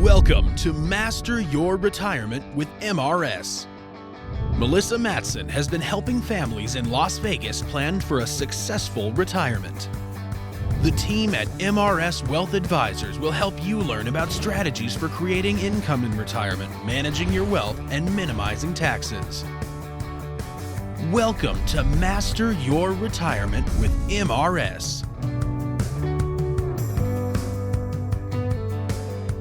Welcome to Master Your Retirement with MRS. Melissa Matson has been helping families in Las Vegas plan for a successful retirement. The team at MRS Wealth Advisors will help you learn about strategies for creating income in retirement, managing your wealth, and minimizing taxes. Welcome to Master Your Retirement with MRS.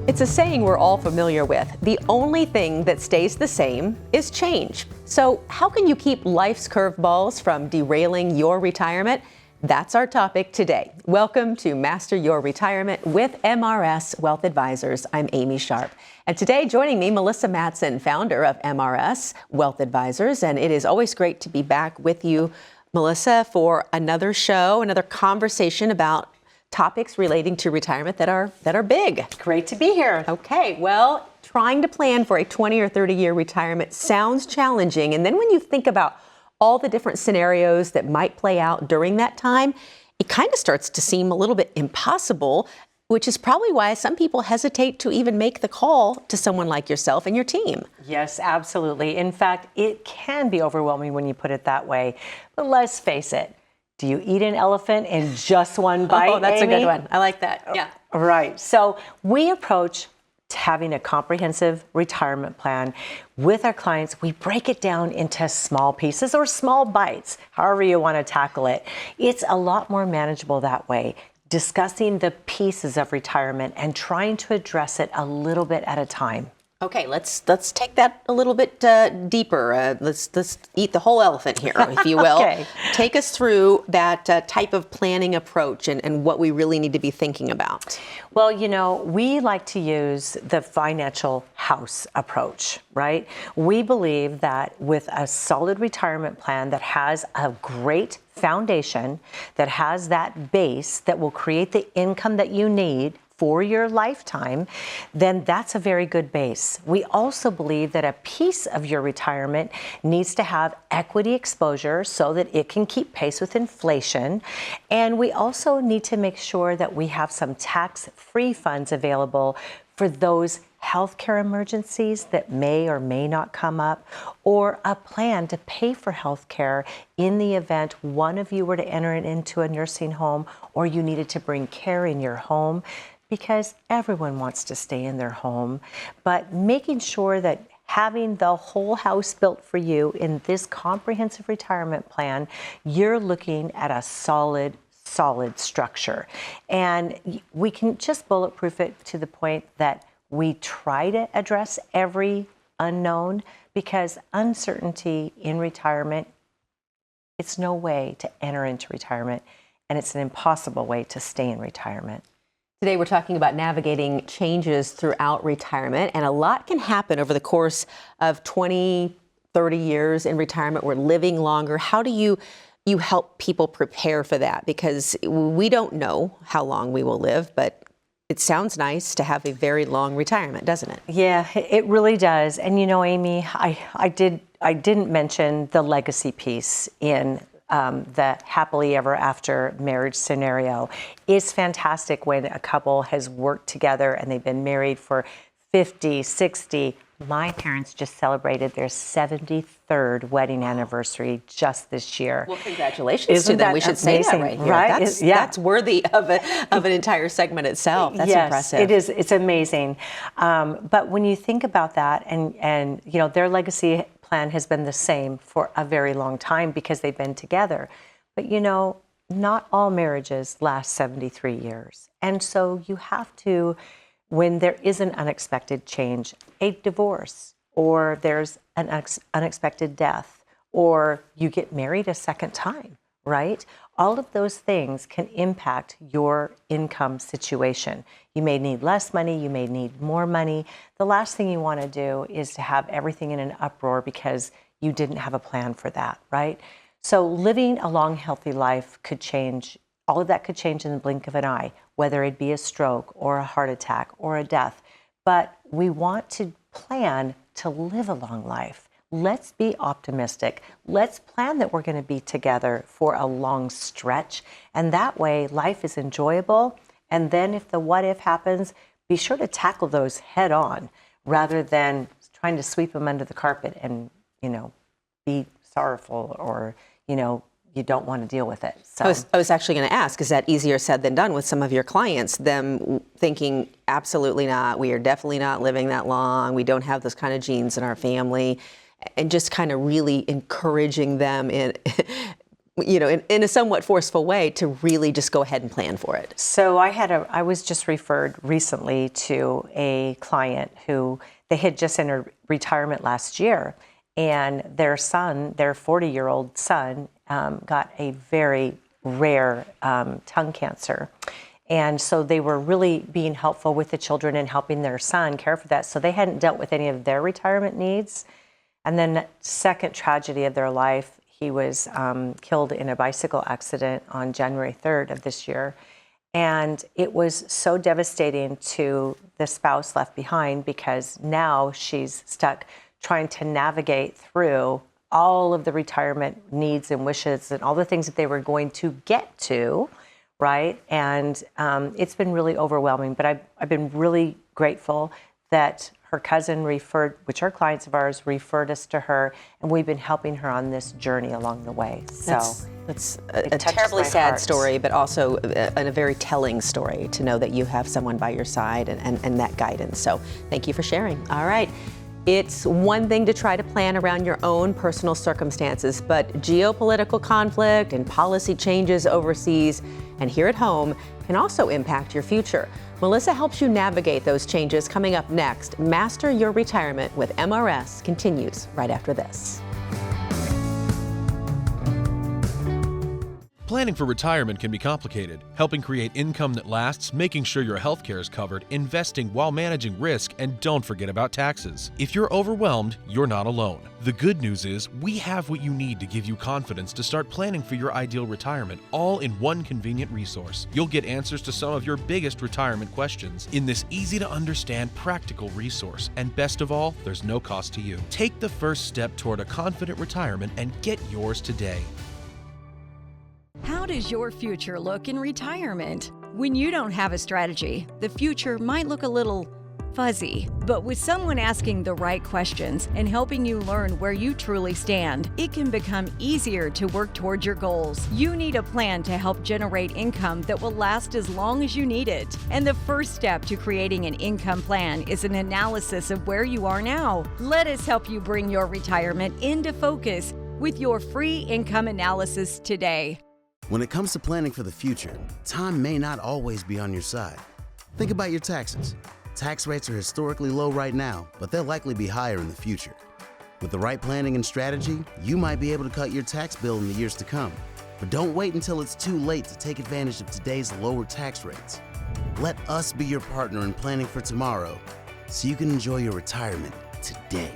It's a saying we're all familiar with. The only thing that stays the same is change. So how can you keep life's curveballs from derailing your retirement? That's our topic today. Welcome to Master Your Retirement with MRS Wealth Advisors. I'm Amy Sharp. And today joining me, Melissa Matson, founder of MRS Wealth Advisors. And it is always great to be back with you, Melissa, for another show, another conversation about topics relating to retirement that are big. Great to be here. Okay, well, trying to plan for a 20 or 30 year retirement sounds challenging. And then when you think about all the different scenarios that might play out during that time, it kind of starts to seem a little bit impossible, which is probably why some people hesitate to even make the call to someone like yourself and your team. Yes, absolutely. In fact, it can be overwhelming when you put it that way. But let's face it. Do you eat an elephant in just one bite? Oh, that's Amy? a good one. I like that. Yeah. Right. So we approach having a comprehensive retirement plan with our clients. We break it down into small pieces or small bites, however you want to tackle it. It's a lot more manageable that way, discussing the pieces of retirement and trying to address it a little bit at a time. Okay, let's take that a little bit deeper. Let's eat the whole elephant here, if you will. Okay. Take us through that type of planning approach and what we really need to be thinking about. Well, you know, we like to use the financial house approach, right? We believe that with a solid retirement plan that has a great foundation, that has that base that will create the income that you need for your lifetime, then that's a very good base. We also believe that a piece of your retirement needs to have equity exposure so that it can keep pace with inflation. And we also need to make sure that we have some tax-free funds available for those healthcare emergencies that may or may not come up, or a plan to pay for healthcare in the event one of you were to enter into a nursing home or you needed to bring care in your home. Because everyone wants to stay in their home, but making sure that having the whole house built for you in this comprehensive retirement plan, you're looking at a solid structure. And we can just bulletproof it to the point that we try to address every unknown, because uncertainty in retirement, it's no way to enter into retirement, and it's an impossible way to stay in retirement. Today, we're talking about navigating changes throughout retirement, and a lot can happen over the course of 20, 30 years in retirement. We're living longer. How do you help people prepare for that? Because we don't know how long we will live, but it sounds nice to have a very long retirement, doesn't it? Yeah, it really does. And you know, Amy, I didn't mention the legacy piece in the happily ever after marriage scenario. Is fantastic when a couple has worked together and they've been married for 50, 60. My parents just celebrated their 73rd wedding anniversary just this year. Well, congratulations to them. We should say that right here. Right? That's worthy of an entire segment itself. That's impressive. It is. It's amazing. But when you think about that, and you know, their legacy plan has been the same for a very long time because they've been together. But you know, not all marriages last 73 years. And so you have to, when there is an unexpected change, a divorce, or there's an unexpected death, or you get married a second time, right? All of those things can impact your income situation. You may need less money, you may need more money. The last thing you want to do is to have everything in an uproar because you didn't have a plan for that, right? So living a long, healthy life could change. All of that could change in the blink of an eye, whether it be a stroke or a heart attack or a death. But we want to plan to live a long life. Let's be optimistic. Let's plan that we're going to be together for a long stretch. And that way, life is enjoyable. And then if the what if happens, be sure to tackle those head on rather than trying to sweep them under the carpet and, be sorrowful or, you don't want to deal with it. So I was actually going to ask, is that easier said than done with some of your clients, them thinking, absolutely not, we are definitely not living that long, we don't have those kind of genes in our family, and just kind of really encouraging them in a somewhat forceful way to really just go ahead and plan for it? So I was just referred recently to a client who they had just entered retirement last year, and their son, their 40-year-old son, got a very rare tongue cancer. And so they were really being helpful with the children and helping their son care for that. So they hadn't dealt with any of their retirement needs. And then the second tragedy of their life, he was killed in a bicycle accident on January 3rd of this year. And it was so devastating to the spouse left behind, because now she's stuck trying to navigate through all of the retirement needs and wishes and all the things that they were going to get to, right? And it's been really overwhelming, but I've been really grateful that her cousin which are clients of ours, referred us to her, and we've been helping her on this journey along the way. So that's a terribly sad story, but also a very telling story to know that you have someone by your side and that guidance. So thank you for sharing. All right. It's one thing to try to plan around your own personal circumstances, but geopolitical conflict and policy changes overseas and here at home can also impact your future. Melissa helps you navigate those changes. Coming up next, Master Your Retirement with MRS continues right after this. Planning for retirement can be complicated. Helping create income that lasts, making sure your health care is covered, investing while managing risk, and don't forget about taxes. If you're overwhelmed, you're not alone. The good news is we have what you need to give you confidence to start planning for your ideal retirement, all in one convenient resource. You'll get answers to some of your biggest retirement questions in this easy-to-understand, practical resource. And best of all, there's no cost to you. Take the first step toward a confident retirement and get yours today. How does your future look in retirement? When you don't have a strategy, the future might look a little fuzzy. But with someone asking the right questions and helping you learn where you truly stand, it can become easier to work towards your goals. You need a plan to help generate income that will last as long as you need it. And the first step to creating an income plan is an analysis of where you are now. Let us help you bring your retirement into focus with your free income analysis today. When it comes to planning for the future, time may not always be on your side. Think about your taxes. Tax rates are historically low right now, but they'll likely be higher in the future. With the right planning and strategy, you might be able to cut your tax bill in the years to come. But don't wait until it's too late to take advantage of today's lower tax rates. Let us be your partner in planning for tomorrow, so you can enjoy your retirement today.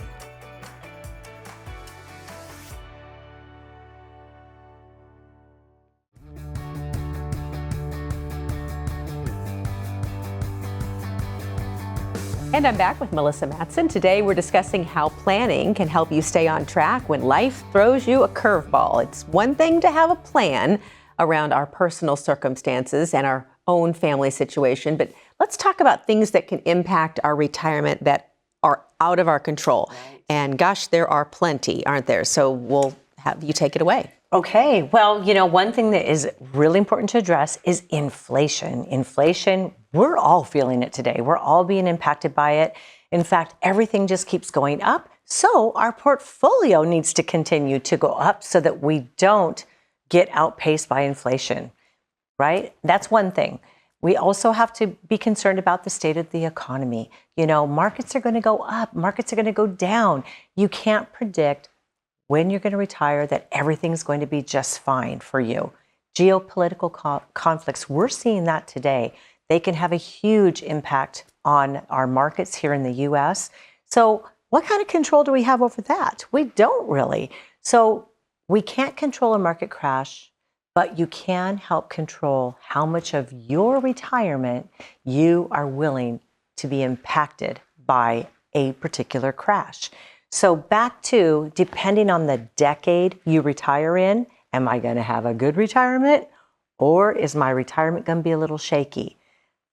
And I'm back with Melissa Matson. Today we're discussing how planning can help you stay on track when life throws you a curveball. It's one thing to have a plan around our personal circumstances and our own family situation, but let's talk about things that can impact our retirement that are out of our control. Right. And gosh, there are plenty, aren't there? So we'll have you take it away. Okay. Well, one thing that is really important to address is inflation. Inflation, we're all feeling it today. We're all being impacted by it. In fact, everything just keeps going up. So our portfolio needs to continue to go up so that we don't get outpaced by inflation, right? That's one thing. We also have to be concerned about the state of the economy. Markets are going to go up. Markets are going to go down. You can't predict when you're going to retire that everything's going to be just fine for you. Geopolitical conflicts, we're seeing that today. They can have a huge impact on our markets here in the U.S. So what kind of control do we have over that? We don't really. So we can't control a market crash, but you can help control how much of your retirement you are willing to be impacted by a particular crash. So back to, depending on the decade you retire in, am I going to have a good retirement, or is my retirement going to be a little shaky?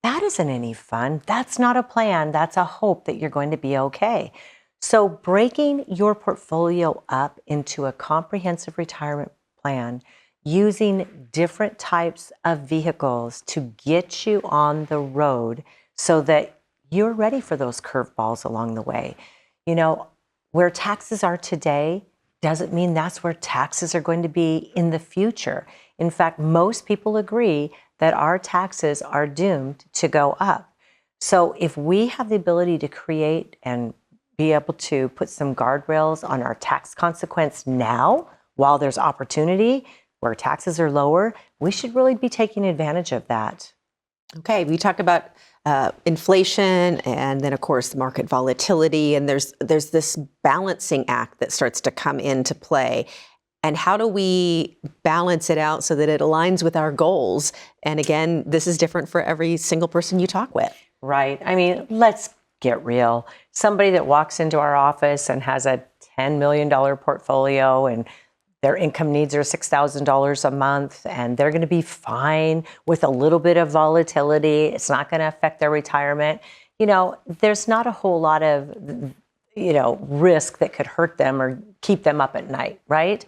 That isn't any fun. That's not a plan. That's a hope that you're going to be okay. So breaking your portfolio up into a comprehensive retirement plan using different types of vehicles to get you on the road so that you're ready for those curveballs along the way. You know, where taxes are today doesn't mean that's where taxes are going to be in the future. In fact, most people agree that our taxes are doomed to go up. So if we have the ability to create and be able to put some guardrails on our tax consequence now, while there's opportunity where taxes are lower, we should really be taking advantage of that. Okay, we talked about inflation and then, of course, the market volatility. And there's this balancing act that starts to come into play. And how do we balance it out so that it aligns with our goals? And again, this is different for every single person you talk with. Right. I mean, let's get real. Somebody that walks into our office and has a $10 million portfolio and their income needs are $6,000 a month and they're going to be fine with a little bit of volatility. It's not going to affect their retirement. You know, there's not a whole lot of, risk that could hurt them or keep them up at night, right?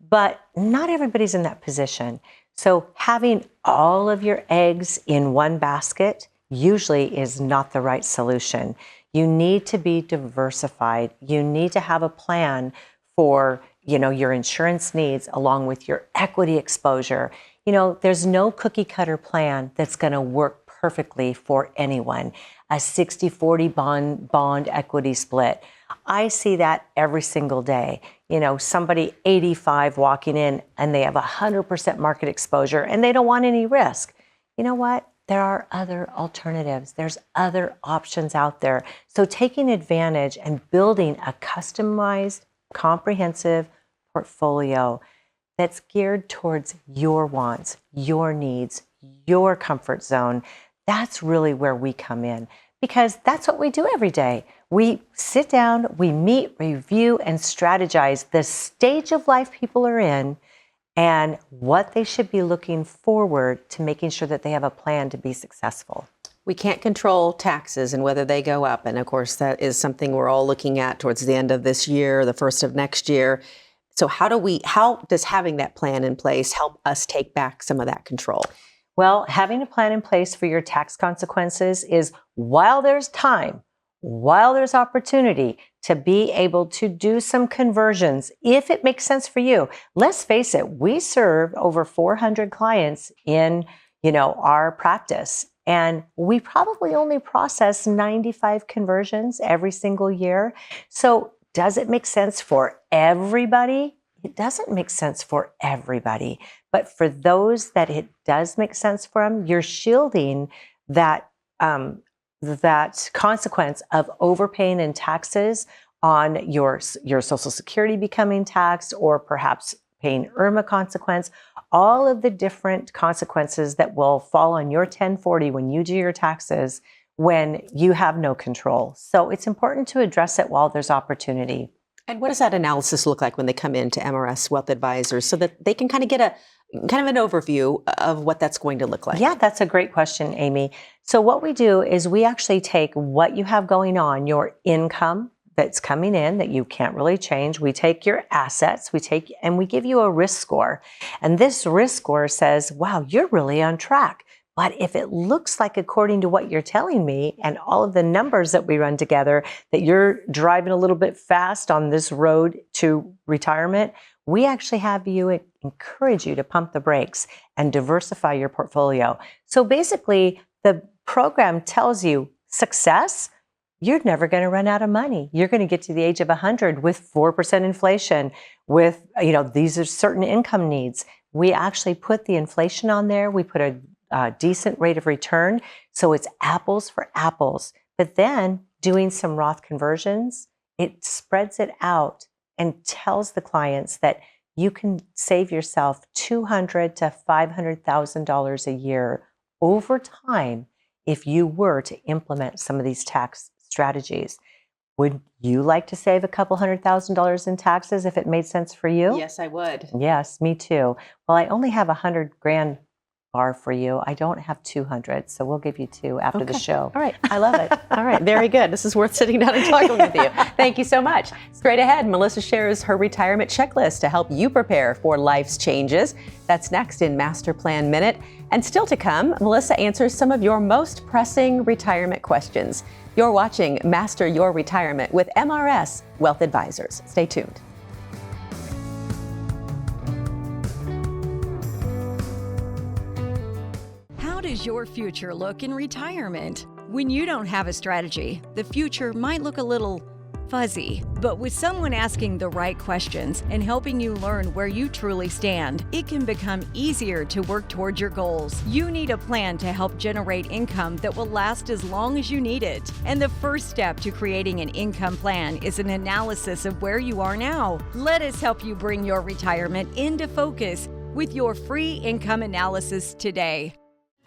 But not everybody's in that position. So having all of your eggs in one basket usually is not the right solution. You need to be diversified. You need to have a plan for your insurance needs along with your equity exposure. There's no cookie cutter plan that's going to work perfectly for anyone. A 60-40 bond equity split. I see that every single day. Somebody 85 walking in and they have 100% market exposure and they don't want any risk. You know what? There are other alternatives. There's other options out there. So taking advantage and building a customized, comprehensive portfolio that's geared towards your wants, your needs, your comfort zone. That's really where we come in because that's what we do every day. We sit down, we meet, review, and strategize the stage of life people are in and what they should be looking forward to making sure that they have a plan to be successful. We can't control taxes and whether they go up. And of course, that is something we're all looking at towards the end of this year, the first of next year. So how does having that plan in place help us take back some of that control? Well, having a plan in place for your tax consequences is while there's time, while there's opportunity to be able to do some conversions, if it makes sense for you. Let's face it, we serve over 400 clients in, our practice. And we probably only process 95 conversions every single year. So does it make sense for everybody? It doesn't make sense for everybody. But for those that it does make sense for them, you're shielding that consequence of overpaying in taxes on your Social Security becoming taxed or perhaps paying IRMA consequence, all of the different consequences that will fall on your 1040 when you do your taxes when you have no control. So it's important to address it while there's opportunity. And what does that analysis look like when they come into MRS Wealth Advisors so that they can kind of get an overview of what that's going to look like? Yeah, that's a great question, Amy. So what we do is we actually take what you have going on, your income that's coming in that you can't really change. We take your assets, and we give you a risk score. And this risk score says, wow, you're really on track. But if it looks like, according to what you're telling me and all of the numbers that we run together, that you're driving a little bit fast on this road to retirement, we actually have you encourage you to pump the brakes and diversify your portfolio. So basically, the program tells you success, you're never going to run out of money. You're going to get to the age of 100 with 4% inflation, with, these are certain income needs. We actually put the inflation on there. We put a decent rate of return. So it's apples for apples. But then doing some Roth conversions, it spreads it out and tells the clients that you can save yourself $200,000 to $500,000 a year over time if you were to implement some of these tax strategies. Would you like to save a couple $100,000 in taxes if it made sense for you? Yes, I would. Yes, me too. Well, I only have $100,000 bar for you. I don't have 200, so we'll give you 2 after the show. All right. I love it. All right, very good. This is worth sitting down and talking with you. Thank you so much. Straight ahead, Melissa shares her retirement checklist to help you prepare for life's changes. That's next in Master Plan Minute. And still to come, Melissa answers some of your most pressing retirement questions. You're watching Master Your Retirement with MRS Wealth Advisors. Stay tuned. How does your future look in retirement? When you don't have a strategy, the future might look a little fuzzy. But with someone asking the right questions and helping you learn where you truly stand, it can become easier to work towards your goals. You need a plan to help generate income that will last as long as you need it. And the first step to creating an income plan is an analysis of where you are now. Let us help you bring your retirement into focus with your free income analysis today.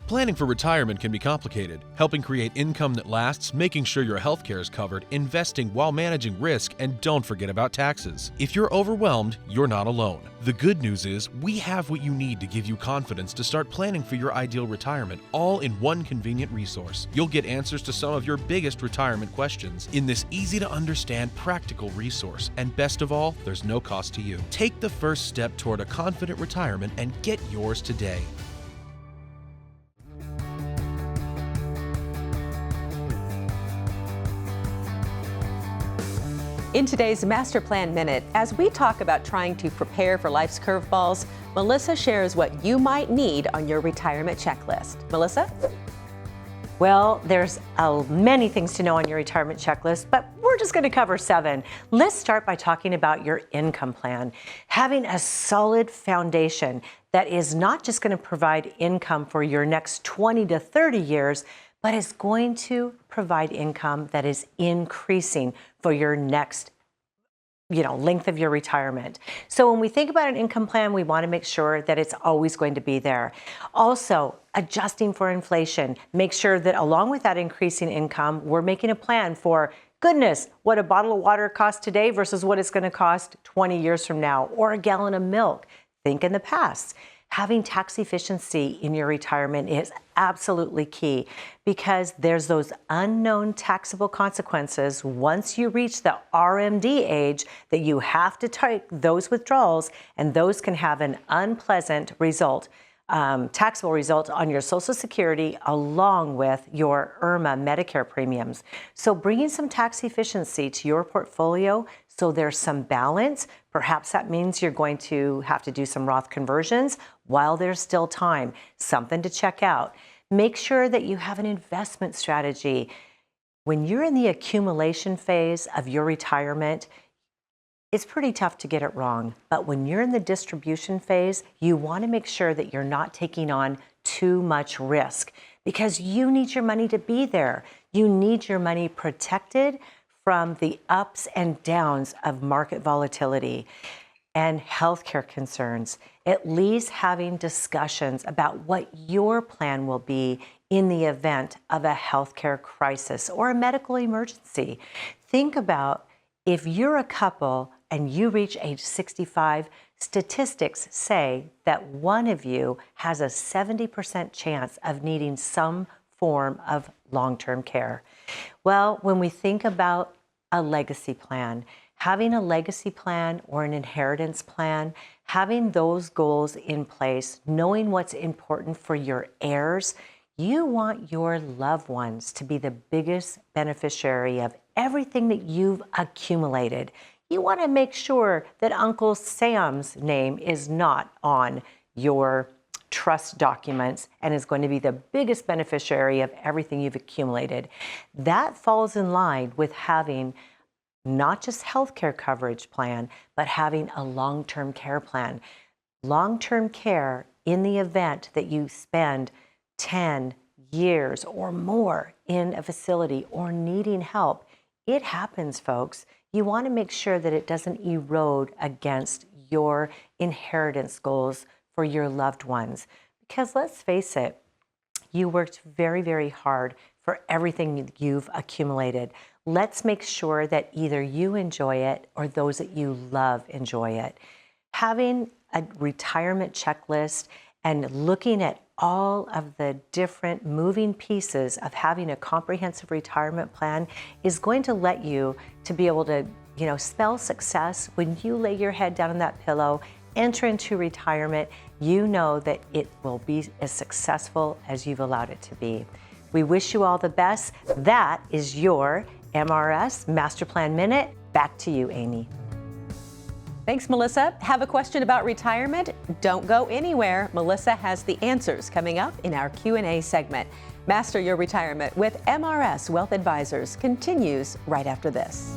Planning for retirement can be complicated. Helping create income that lasts, making sure your health care is covered, investing while managing risk, and don't forget about taxes. If you're overwhelmed, you're not alone. The good news is we have what you need to give you confidence to start planning for your ideal retirement, all in one convenient resource. You'll get answers to some of your biggest retirement questions in this easy-to-understand, practical resource. And best of all, there's no cost to you. Take the first step toward a confident retirement and get yours today. In today's Master Plan Minute, as we talk about trying to prepare for life's curveballs, Melissa shares what you might need on your retirement checklist. Melissa? Well, there's many things to know on your retirement checklist, but we're just going to cover 7. Let's start by talking about your income plan. Having a solid foundation that is not just going to provide income for your next 20 to 30 years, but is going to provide income that is increasing for your next length of your retirement. So when we think about an income plan, we want to make sure that it's always going to be there. Also, adjusting for inflation. Make sure that along with that increasing income, we're making a plan for, goodness, what a bottle of water costs today versus what it's going to cost 20 years from now, or a gallon of milk. Think in the past. Having tax efficiency in your retirement is absolutely key because there's those unknown taxable consequences once you reach the RMD age that you have to take those withdrawals, and those can have an unpleasant result, taxable result on your Social Security along with your IRMA Medicare premiums. So bringing some tax efficiency to your portfolio so there's some balance. Perhaps that means you're going to have to do some Roth conversions while there's still time. Something to check out. Make sure that you have an investment strategy. When you're in the accumulation phase of your retirement, it's pretty tough to get it wrong. But when you're in the distribution phase, you want to make sure that you're not taking on too much risk because you need your money to be there. You need your money protected from the ups and downs of market volatility and healthcare concerns. At least having discussions about what your plan will be in the event of a healthcare crisis or a medical emergency. Think about if you're a couple and you reach age 65, statistics say that one of you has a 70% chance of needing some form of long-term care. Well, when we think about a legacy plan, having a legacy plan or an inheritance plan, having those goals in place, knowing what's important for your heirs, you want your loved ones to be the biggest beneficiary of everything that you've accumulated. You want to make sure that Uncle Sam's name is not on your trust documents and is going to be the biggest beneficiary of everything you've accumulated. That falls in line with having not just healthcare coverage plan, but having a long-term care plan. Long-term care in the event that you spend 10 years or more in a facility or needing help. It happens, folks. You want to make sure that it doesn't erode against your inheritance goals for your loved ones. Because let's face it, you worked very, very hard for everything you've accumulated. Let's make sure that either you enjoy it or those that you love enjoy it. Having a retirement checklist and looking at all of the different moving pieces of having a comprehensive retirement plan is going to let you to be able to, spell success when you lay your head down on that pillow, enter into retirement. You know that it will be as successful as you've allowed it to be. We wish you all the best. That is your MRS Master Plan Minute. Back to you, Amy. Thanks, Melissa. Have a question about retirement? Don't go anywhere. Melissa has the answers coming up in our Q&A segment. Master Your Retirement with MRS Wealth Advisors continues right after this.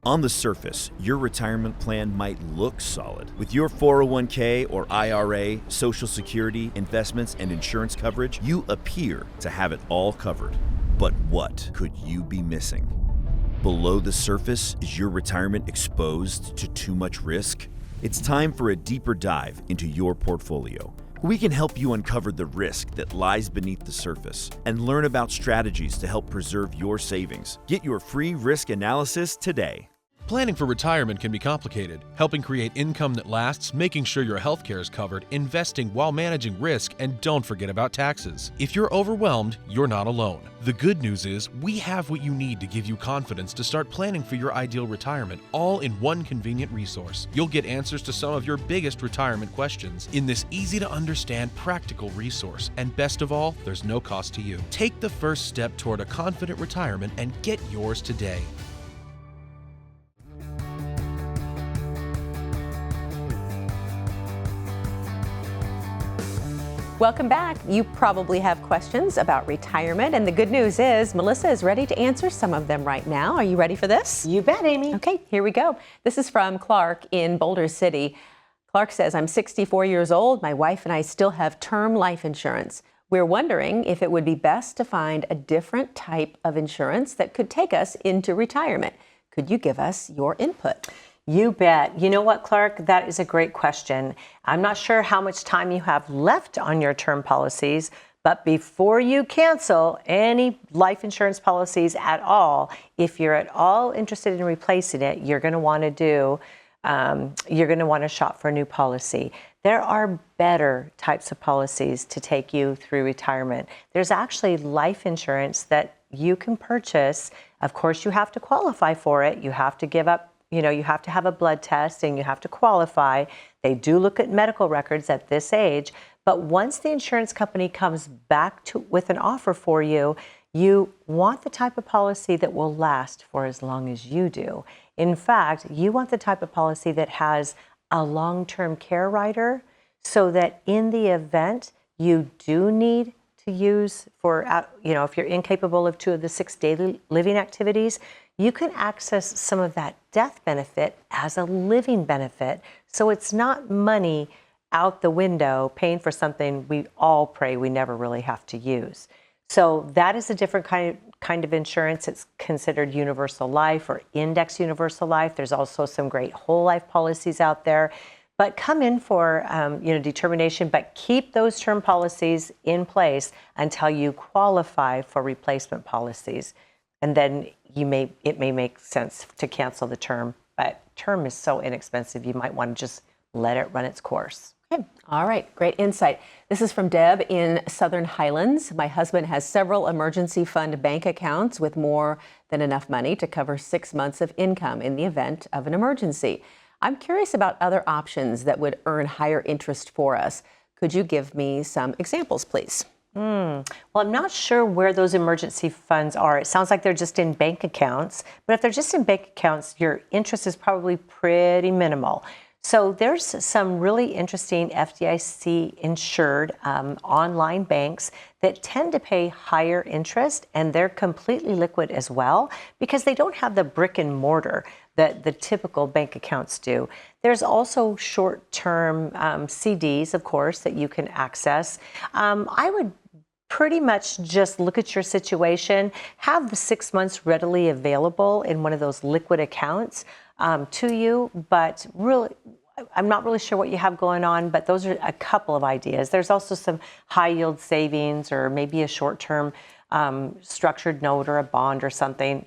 On the surface, your retirement plan might look solid. With your 401k or IRA, Social Security, investments, and insurance coverage, you appear to have it all covered. But what could you be missing? Below the surface, is your retirement exposed to too much risk? It's time for a deeper dive into your portfolio. We can help you uncover the risk that lies beneath the surface and learn about strategies to help preserve your savings. Get your free risk analysis today. Planning for retirement can be complicated. Helping create income that lasts, making sure your health care is covered, investing while managing risk, and don't forget about taxes. If you're overwhelmed, you're not alone. The good news is we have what you need to give you confidence to start planning for your ideal retirement, all in one convenient resource. You'll get answers to some of your biggest retirement questions in this easy-to-understand, practical resource. And best of all, there's no cost to you. Take the first step toward a confident retirement and get yours today. Welcome back. You probably have questions about retirement, and the good news is Melissa is ready to answer some of them right now. Are you ready for this? You bet, Amy. Okay, here we go. This is from Clark in Boulder City. Clark says, I'm 64 years old. My wife and I still have term life insurance. We're wondering if it would be best to find a different type of insurance that could take us into retirement. Could you give us your input? You bet. You know what, Clark? That is a great question. I'm not sure how much time you have left on your term policies, but before you cancel any life insurance policies at all, if you're at all interested in replacing it, you're going to want to shop for a new policy. There are better types of policies to take you through retirement. There's actually life insurance that you can purchase. Of course, you have to qualify for it. You have to give up. You have to have a blood test and you have to qualify. They do look at medical records at this age. But once the insurance company comes back with an offer for you, you want the type of policy that will last for as long as you do. In fact, you want the type of policy that has a long-term care rider so that in the event you do need to use if you're incapable of 2 of the 6 daily living activities, you can access some of that death benefit as a living benefit. So it's not money out the window paying for something we all pray we never really have to use. So that is a different kind of insurance. It's considered universal life or index universal life. There's also some great whole life policies out there. But come in for determination, but keep those term policies in place until you qualify for replacement policies. And then it may make sense to cancel the term, but term is so inexpensive, you might want to just let it run its course. Okay. All right. Great insight. This is from Deb in Southern Highlands. My husband has several emergency fund bank accounts with more than enough money to cover 6 months of income in the event of an emergency. I'm curious about other options that would earn higher interest for us. Could you give me some examples, please? Well, I'm not sure where those emergency funds are. It sounds like they're just in bank accounts, but if they're just in bank accounts, your interest is probably pretty minimal. So there's some really interesting FDIC insured online banks that tend to pay higher interest, and they're completely liquid as well because they don't have the brick and mortar that the typical bank accounts do. There's also short-term CDs, of course, that you can access. I would pretty much just look at your situation, have the 6 months readily available in one of those liquid accounts to you, but really, I'm not really sure what you have going on, but those are a couple of ideas. There's also some high yield savings or maybe a short-term structured note or a bond or something.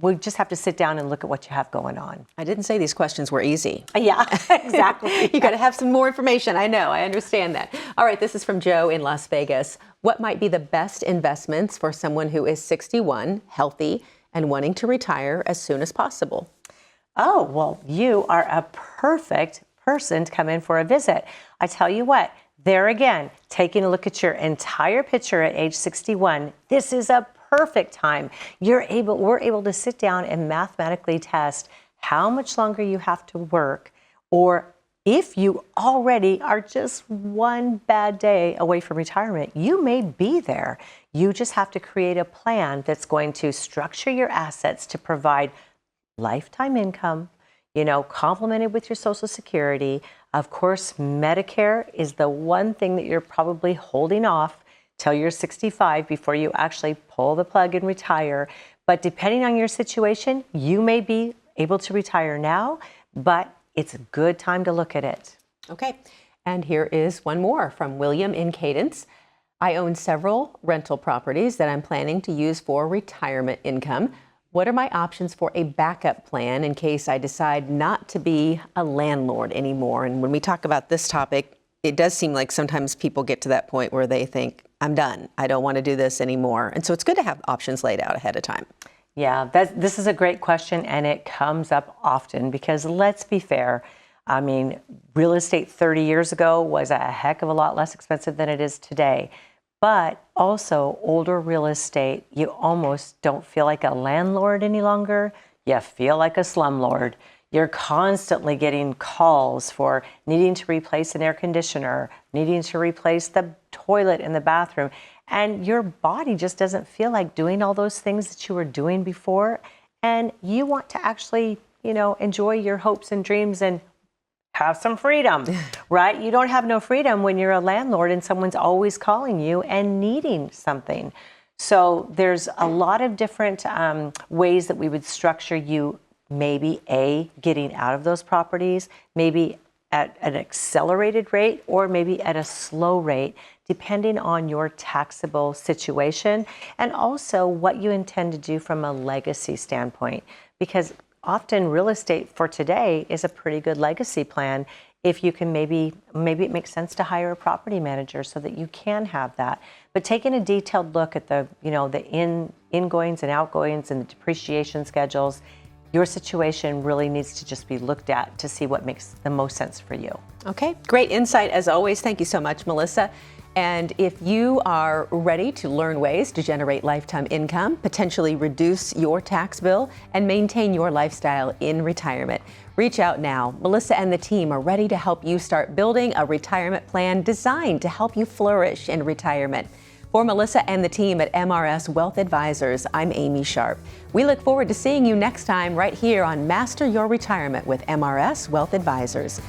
We just have to sit down and look at what you have going on. I didn't say these questions were easy. Yeah, exactly. You got to have some more information. I know. I understand that. All right. This is from Joe in Las Vegas. What might be the best investments for someone who is 61, healthy, and wanting to retire as soon as possible? Oh, well, you are a perfect person to come in for a visit. I tell you what, there again, taking a look at your entire picture at age 61, this is a perfect time. We're able to sit down and mathematically test how much longer you have to work, or if you already are just one bad day away from retirement, you may be there. You just have to create a plan that's going to structure your assets to provide lifetime income, complemented with your Social Security. Of course, Medicare is the one thing that you're probably holding off till you're 65 before you actually pull the plug and retire. But depending on your situation, you may be able to retire now, but it's a good time to look at it. Okay. And here is one more from William in Cadence. I own several rental properties that I'm planning to use for retirement income. What are my options for a backup plan in case I decide not to be a landlord anymore? And when we talk about this topic, it does seem like sometimes people get to that point where they think, I'm done. I don't want to do this anymore. And so it's good to have options laid out ahead of time. Yeah, this is a great question, and it comes up often because let's be fair. I mean, real estate 30 years ago was a heck of a lot less expensive than it is today. But also, older real estate, you almost don't feel like a landlord any longer. You feel like a slumlord. You're constantly getting calls for needing to replace an air conditioner, needing to replace the toilet in the bathroom. And your body just doesn't feel like doing all those things that you were doing before. And you want to actually, enjoy your hopes and dreams and have some freedom, right? You don't have no freedom when you're a landlord and someone's always calling you and needing something. So there's a lot of different ways that we would structure you, maybe getting out of those properties, maybe at an accelerated rate or maybe at a slow rate, depending on your taxable situation and also what you intend to do from a legacy standpoint. Because often real estate for today is a pretty good legacy plan if you can maybe it makes sense to hire a property manager so that you can have that. But taking a detailed look at the ingoings and outgoings and the depreciation schedules, your situation really needs to just be looked at to see what makes the most sense for you. Okay, great insight as always. Thank you so much, Melissa. And if you are ready to learn ways to generate lifetime income, potentially reduce your tax bill, and maintain your lifestyle in retirement, reach out now. Melissa and the team are ready to help you start building a retirement plan designed to help you flourish in retirement. For Melissa and the team at MRS Wealth Advisors, I'm Amy Sharp. We look forward to seeing you next time right here on Master Your Retirement with MRS Wealth Advisors.